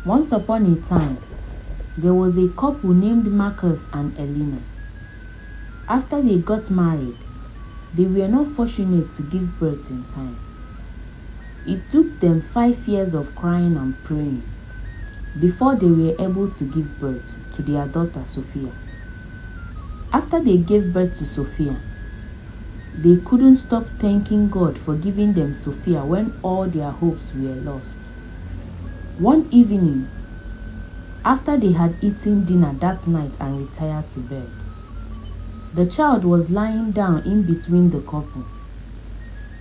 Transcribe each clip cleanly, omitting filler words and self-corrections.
Once upon a time, there was a couple named Marcus and Elena. After they got married, they were not fortunate to give birth in time. It took them 5 years of crying and praying before they were able to give birth to their daughter Sophia. After they gave birth to Sophia, they couldn't stop thanking God for giving them Sophia when all their hopes were lost. One evening, after they had eaten dinner that night and retired to bed, the child was lying down in between the couple.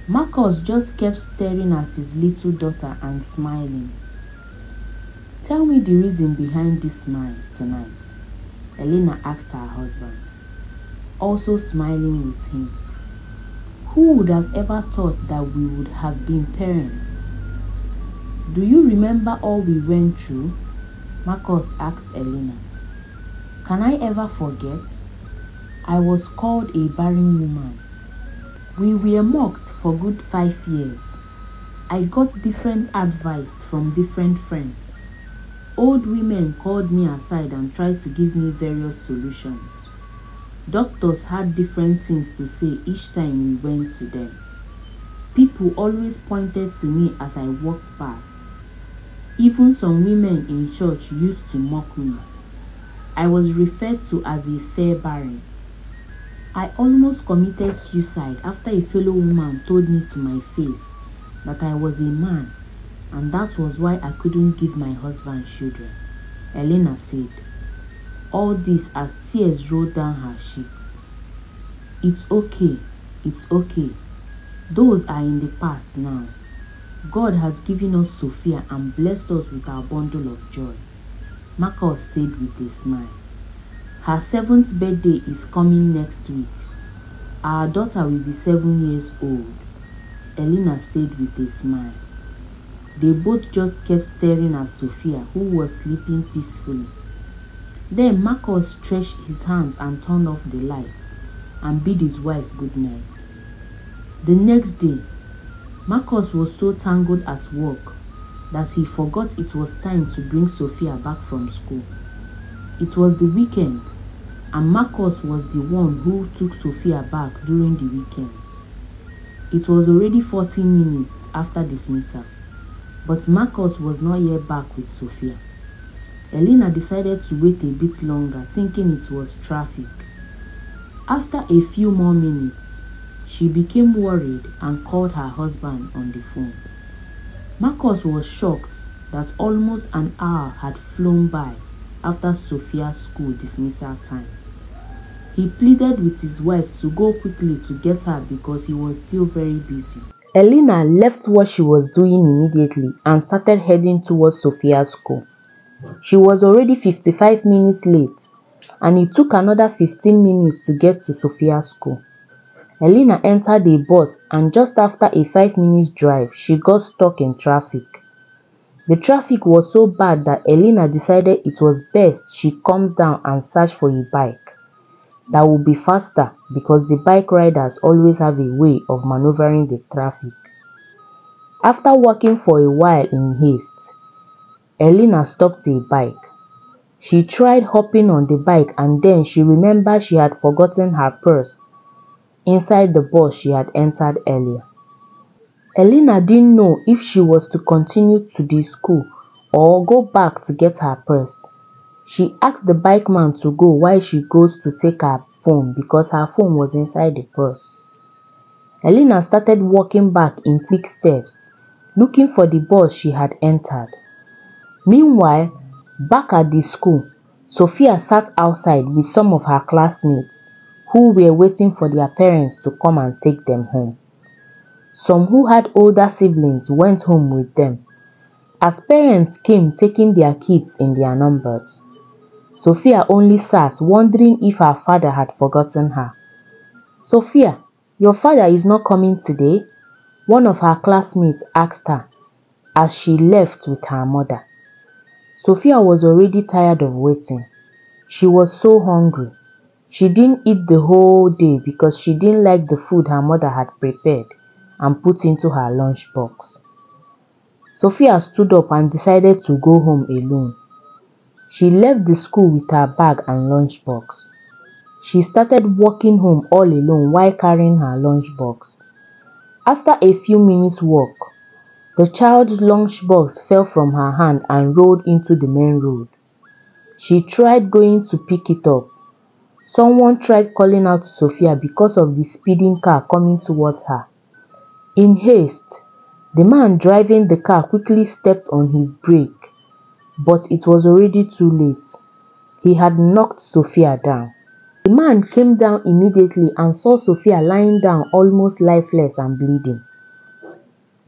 Marcus just kept staring at his little daughter and smiling. "Tell me the reason behind this smile tonight," Elena asked her husband, also smiling with him. Who would have ever thought that we would have been parents? "Do you remember all we went through?" Marcus asked Elena. "Can I ever forget? I was called a barren woman. We were mocked for good 5 years. I got different advice from different friends. Old women called me aside and tried to give me various solutions. Doctors had different things to say each time we went to them. People always pointed to me as I walked past. Even some women in church used to mock me. I was referred to as a fair barren. I almost committed suicide after a fellow woman told me to my face that I was a man, and that was why I couldn't give my husband children," Elena said. All this as tears rolled down her cheeks. It's okay. Those are in the past now. God has given us Sophia and blessed us with our bundle of joy," Marcus said with a smile. "Her 7th birthday is coming next week. Our daughter will be 7 years old," Elena said with a smile. They both just kept staring at Sophia, who was sleeping peacefully. Then Marcus stretched his hands and turned off the lights and bid his wife good night. The next day, Marcus was so tangled at work that he forgot it was time to bring Sophia back from school. It was the weekend, and Marcus was the one who took Sophia back during the weekends. It was already 14 minutes after dismissal, but Marcus was not yet back with Sophia. Elena decided to wait a bit longer, thinking it was traffic. After a few more minutes, she became worried and called her husband on the phone. Marcus was shocked that almost an hour had flown by after Sophia's school dismissal time. He pleaded with his wife to go quickly to get her because he was still very busy. Elena left what she was doing immediately and started heading towards Sophia's school. She was already 55 minutes late, and it took another 15 minutes to get to Sophia's school. Elena entered a bus, and just after a 5-minute drive, she got stuck in traffic. The traffic was so bad that Elena decided it was best she comes down and search for a bike that would be faster, because the bike riders always have a way of maneuvering the traffic. After walking for a while in haste, Elena stopped a bike. She tried hopping on the bike, and then she remembered she had forgotten her purse inside the bus she had entered earlier. Elena didn't know if she was to continue to the school or go back to get her purse. She asked the bike man to go while she goes to take her phone because her phone was inside the purse. Elena started walking back in quick steps, looking for the bus she had entered. Meanwhile, back at the school, Sophia sat outside with some of her classmates who were waiting for their parents to come and take them home. Some who had older siblings went home with them. As parents came taking their kids in their numbers, Sophia only sat wondering if her father had forgotten her. "Sophia, your father is not coming today?" one of her classmates asked her as she left with her mother. Sophia was already tired of waiting. She was so hungry. She didn't eat the whole day because she didn't like the food her mother had prepared and put into her lunchbox. Sophia stood up and decided to go home alone. She left the school with her bag and lunchbox. She started walking home all alone while carrying her lunchbox. After a few minutes' walk, the child's lunchbox fell from her hand and rolled into the main road. She tried going to pick it up. Someone tried calling out to Sophia because of the speeding car coming towards her. In haste, the man driving the car quickly stepped on his brake, but it was already too late. He had knocked Sophia down. The man came down immediately and saw Sophia lying down almost lifeless and bleeding.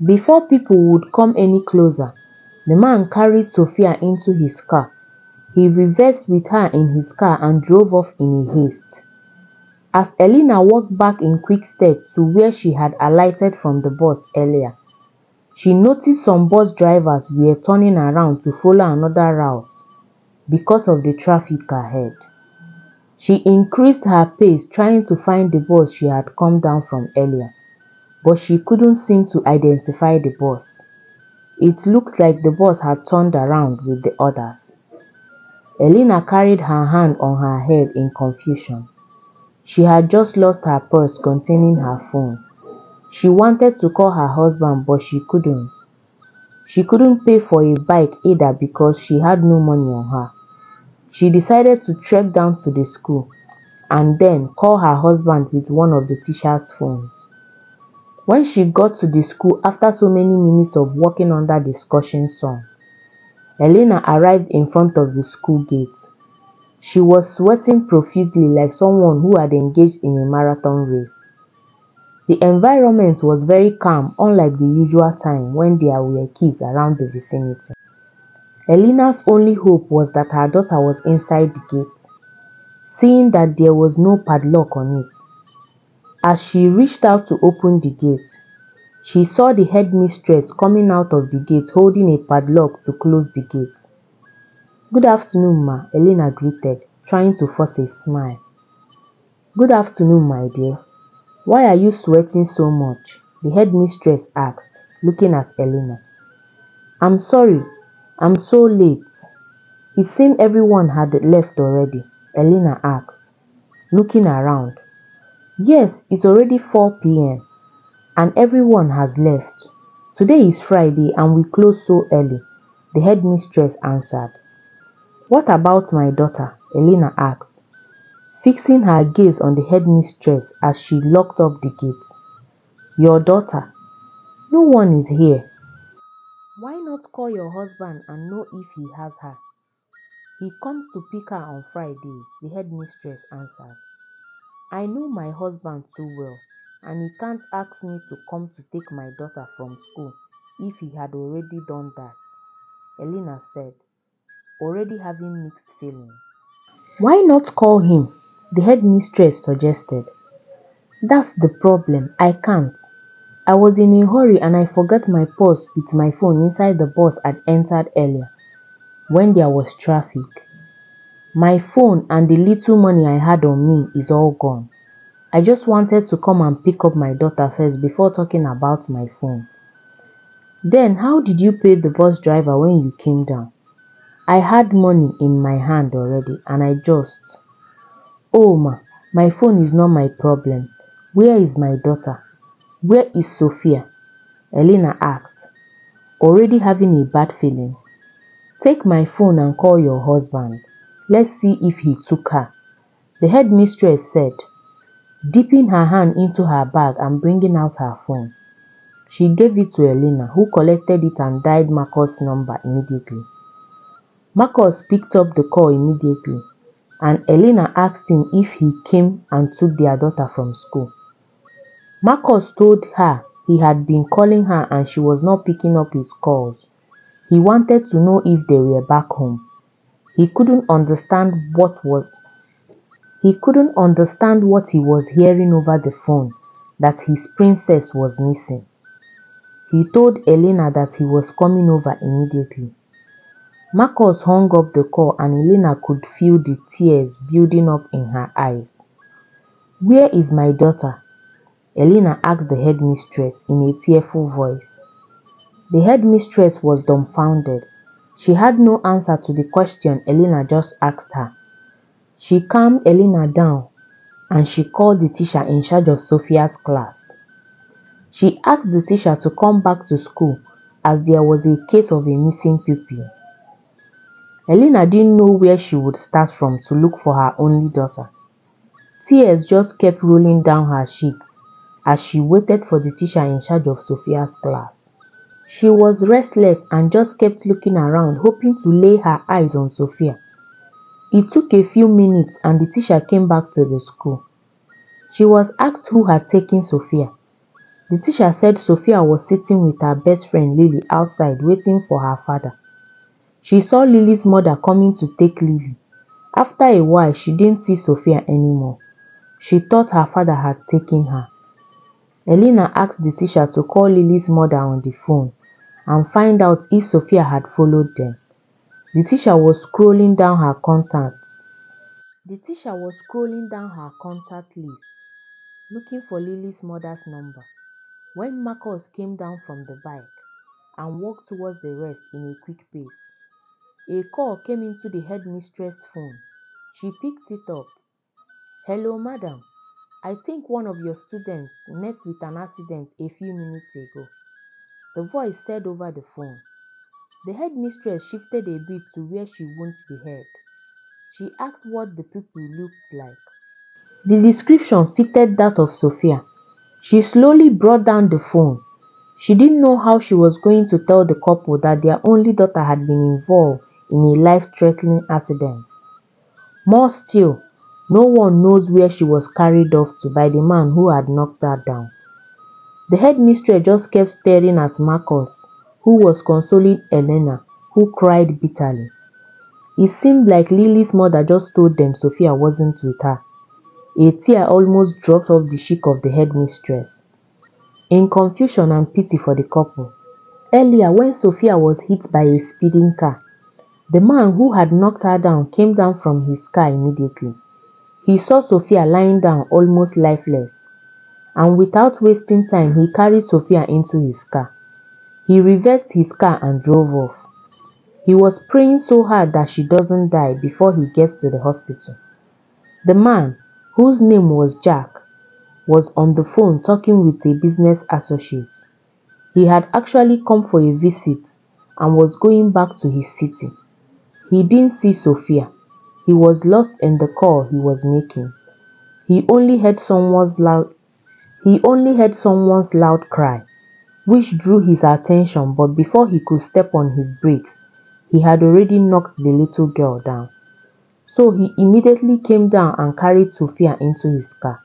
Before people would come any closer, the man carried Sophia into his car. He reversed with her in his car and drove off in a haste. As Elena walked back in quick steps to where she had alighted from the bus earlier, she noticed some bus drivers were turning around to follow another route because of the traffic ahead. She increased her pace trying to find the bus she had come down from earlier, but she couldn't seem to identify the bus. It looks like the bus had turned around with the others. Elena carried her hand on her head in confusion. She had just lost her purse containing her phone. She wanted to call her husband, but she couldn't. She couldn't pay for a bike either because she had no money on her. She decided to trek down to the school and then call her husband with one of the teacher's phones. When she got to the school after so many minutes of walking under the scorching sun, Elena arrived in front of the school gate. She was sweating profusely like someone who had engaged in a marathon race. The environment was very calm, unlike the usual time when there were kids around the vicinity. Elena's only hope was that her daughter was inside the gate, seeing that there was no padlock on it. As she reached out to open the gate, she saw the headmistress coming out of the gate holding a padlock to close the gate. "Good afternoon, ma," Elena greeted, trying to force a smile. "Good afternoon, my dear. Why are you sweating so much?" the headmistress asked, looking at Elena. "I'm sorry, I'm so late." "It seemed everyone had left already," Elena asked, looking around. "Yes, it's already 4 p.m. and everyone has left. Today is Friday and we close so early," the headmistress answered. "What about my daughter?" Elena asked, fixing her gaze on the headmistress as she locked up the gate. "Your daughter? No one is here." "Why not call your husband and know if he has her? He comes to pick her on Fridays," the headmistress answered. "I know my husband too well, and he can't ask me to come to take my daughter from school if he had already done that," Elena said, already having mixed feelings. "Why not call him?" the headmistress suggested. "That's the problem. I can't. I was in a hurry and I forgot my purse with my phone inside the bus I'd entered earlier when there was traffic. My phone and the little money I had on me is all gone. I just wanted to come and pick up my daughter first before talking about my phone." "Then how did you pay the bus driver when you came down?" "I had money in my hand already and I just..." "Oh ma, my phone is not my problem. Where is my daughter? Where is Sophia?" Elena asked, already having a bad feeling. "Take my phone and call your husband. Let's see if he took her," the headmistress said, dipping her hand into her bag and bringing out her phone. She gave it to Elena, who collected it and dialed Marcus' number immediately. Marcus picked up the call immediately, and Elena asked him if he came and took their daughter from school. Marcus told her he had been calling her and she was not picking up his calls. He wanted to know if they were back home. He couldn't understand what he was hearing over the phone, that his princess was missing. He told Elena that he was coming over immediately. Marcus hung up the call and Elena could feel the tears building up in her eyes. "Where is my daughter?" Elena asked the headmistress in a tearful voice. The headmistress was dumbfounded. She had no answer to the question Elena just asked her. She calmed Elena down and she called the teacher in charge of Sophia's class. She asked the teacher to come back to school as there was a case of a missing pupil. Elena didn't know where she would start from to look for her only daughter. Tears just kept rolling down her cheeks as she waited for the teacher in charge of Sophia's class. She was restless and just kept looking around, hoping to lay her eyes on Sophia. It took a few minutes and the teacher came back to the school. She was asked who had taken Sophia. The teacher said Sophia was sitting with her best friend Lily outside waiting for her father. She saw Lily's mother coming to take Lily. After a while, she didn't see Sophia anymore. She thought her father had taken her. Elena asked the teacher to call Lily's mother on the phone and find out if Sophia had followed them. The teacher was scrolling down her contact list, looking for Lily's mother's number, when Marcus came down from the bike and walked towards the rest in a quick pace. A call came into the headmistress' phone. She picked it up. "Hello, madam. I think one of your students met with an accident a few minutes ago," the voice said over the phone. The headmistress shifted a bit to where she wouldn't be heard. She asked what the people looked like. The description fitted that of Sophia. She slowly brought down the phone. She didn't know how she was going to tell the couple that their only daughter had been involved in a life-threatening accident. More still, no one knows where she was carried off to by the man who had knocked her down. The headmistress just kept staring at Marcus, who was consoling Elena, who cried bitterly. It seemed like Lily's mother just told them Sophia wasn't with her. A tear almost dropped off the cheek of the headmistress. In confusion and pity for the couple, earlier when Sophia was hit by a speeding car, the man who had knocked her down came down from his car immediately. He saw Sophia lying down almost lifeless, and without wasting time, he carried Sophia into his car. He reversed his car and drove off. He was praying so hard that she doesn't die before he gets to the hospital. The man, whose name was Jack, was on the phone talking with a business associate. He had actually come for a visit and was going back to his city. He didn't see Sophia. He was lost in the call he was making. He only heard someone's loud cry, which drew his attention, but before he could step on his brakes, he had already knocked the little girl down. So he immediately came down and carried Sophia into his car.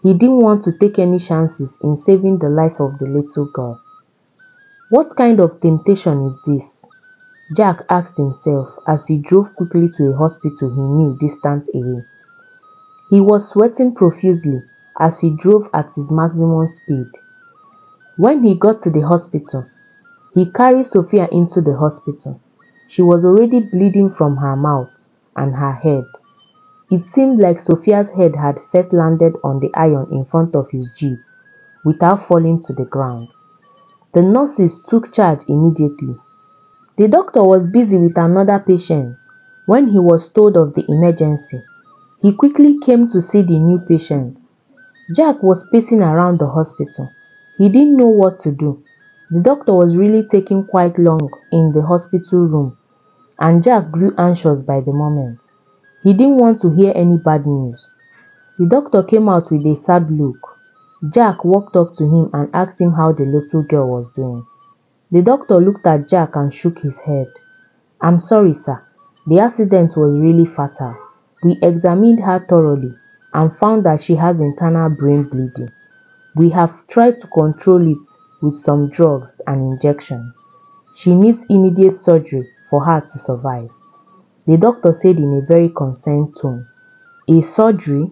He didn't want to take any chances in saving the life of the little girl. What kind of temptation is this? Jack asked himself as he drove quickly to a hospital he knew distant away. He was sweating profusely as he drove at his maximum speed. When he got to the hospital, he carried Sophia into the hospital. She was already bleeding from her mouth and her head. It seemed like Sophia's head had first landed on the iron in front of his jeep without falling to the ground. The nurses took charge immediately. The doctor was busy with another patient. When he was told of the emergency, he quickly came to see the new patient. Jack was pacing around the hospital. He didn't know what to do. The doctor was really taking quite long in the hospital room, and Jack grew anxious by the moment. He didn't want to hear any bad news. The doctor came out with a sad look. Jack walked up to him and asked him how the little girl was doing. The doctor looked at Jack and shook his head. "I'm sorry, sir. The accident was really fatal. We examined her thoroughly and found that she has internal brain bleeding. We have tried to control it with some drugs and injections. She needs immediate surgery for her to survive," the doctor said in a very concerned tone. "A surgery?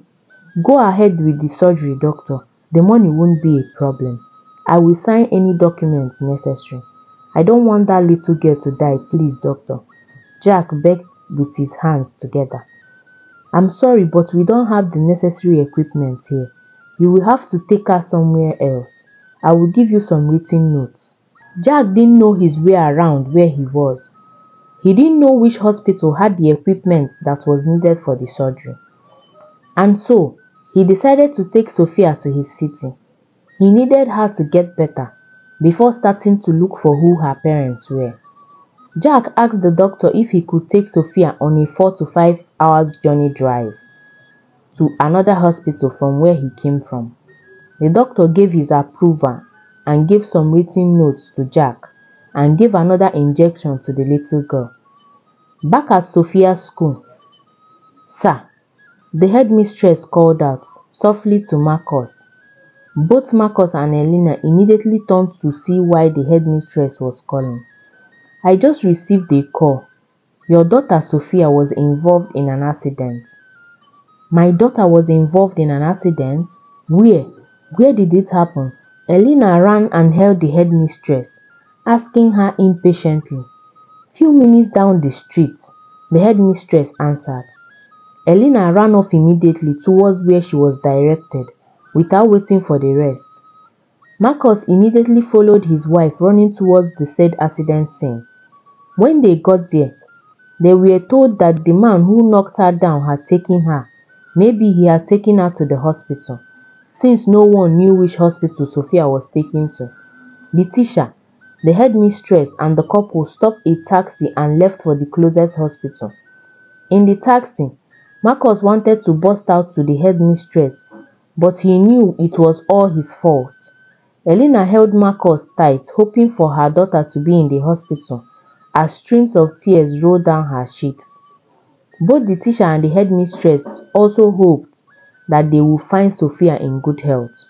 Go ahead with the surgery, doctor. The money won't be a problem. I will sign any documents necessary. I don't want that little girl to die, please, doctor," Jack begged with his hands together. "I'm sorry, but we don't have the necessary equipment here. You will have to take her somewhere else. I will give you some written notes." Jack didn't know his way around where he was. He didn't know which hospital had the equipment that was needed for the surgery. And so, he decided to take Sophia to his city. He needed her to get better before starting to look for who her parents were. Jack asked the doctor if he could take Sophia on a 4 to 5 hours journey drive to another hospital from where he came from. The doctor gave his approval and gave some written notes to Jack and gave another injection to the little girl. Back at Sophia's school, "Sir," the headmistress called out softly to Marcus. Both Marcus and Elena immediately turned to see why the headmistress was calling. "I just received a call. Your daughter Sophia was involved in an accident." "My daughter was involved in an accident? Where? Where did it happen?" Elena ran and held the headmistress, asking her impatiently. "Few minutes down the street," the headmistress answered. Elena ran off immediately towards where she was directed, without waiting for the rest. Marcus immediately followed his wife, running towards the said accident scene. When they got there, they were told that the man who knocked her down had taken her. Maybe he had taken her to the hospital, since no one knew which hospital Sophia was taken to. The teacher, the headmistress, and the couple stopped a taxi and left for the closest hospital. In the taxi, Marcus wanted to burst out to the headmistress, but he knew it was all his fault. Elena held Marcus tight, hoping for her daughter to be in the hospital, as streams of tears rolled down her cheeks. Both the teacher and the headmistress also hoped that they would find Sophia in good health.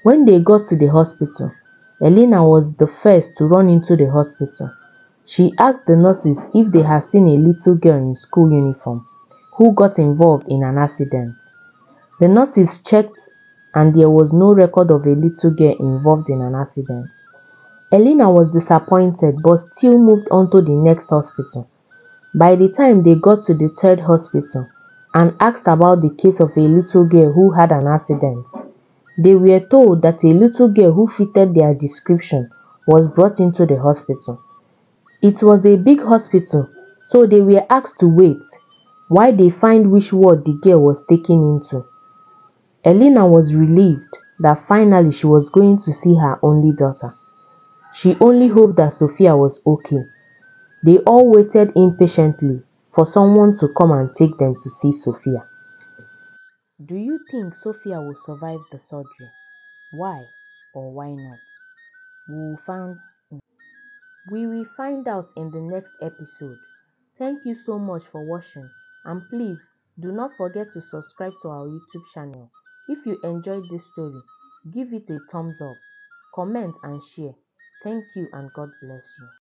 When they got to the hospital, Elena was the first to run into the hospital. She asked the nurses if they had seen a little girl in school uniform who got involved in an accident. The nurses checked and there was no record of a little girl involved in an accident. Elena was disappointed but still moved on to the next hospital. By the time they got to the third hospital and asked about the case of a little girl who had an accident, they were told that a little girl who fitted their description was brought into the hospital. It was a big hospital, so they were asked to wait while they find which ward the girl was taken into. Elena was relieved that finally she was going to see her only daughter. She only hoped that Sophia was okay. They all waited impatiently for someone to come and take them to see Sophia. Do you think Sophia will survive the surgery? Why or why not? We will find We will find out in the next episode. Thank you so much for watching, and please do not forget to subscribe to our YouTube channel. If you enjoyed this story, give it a thumbs up, comment and share. Thank you and God bless you.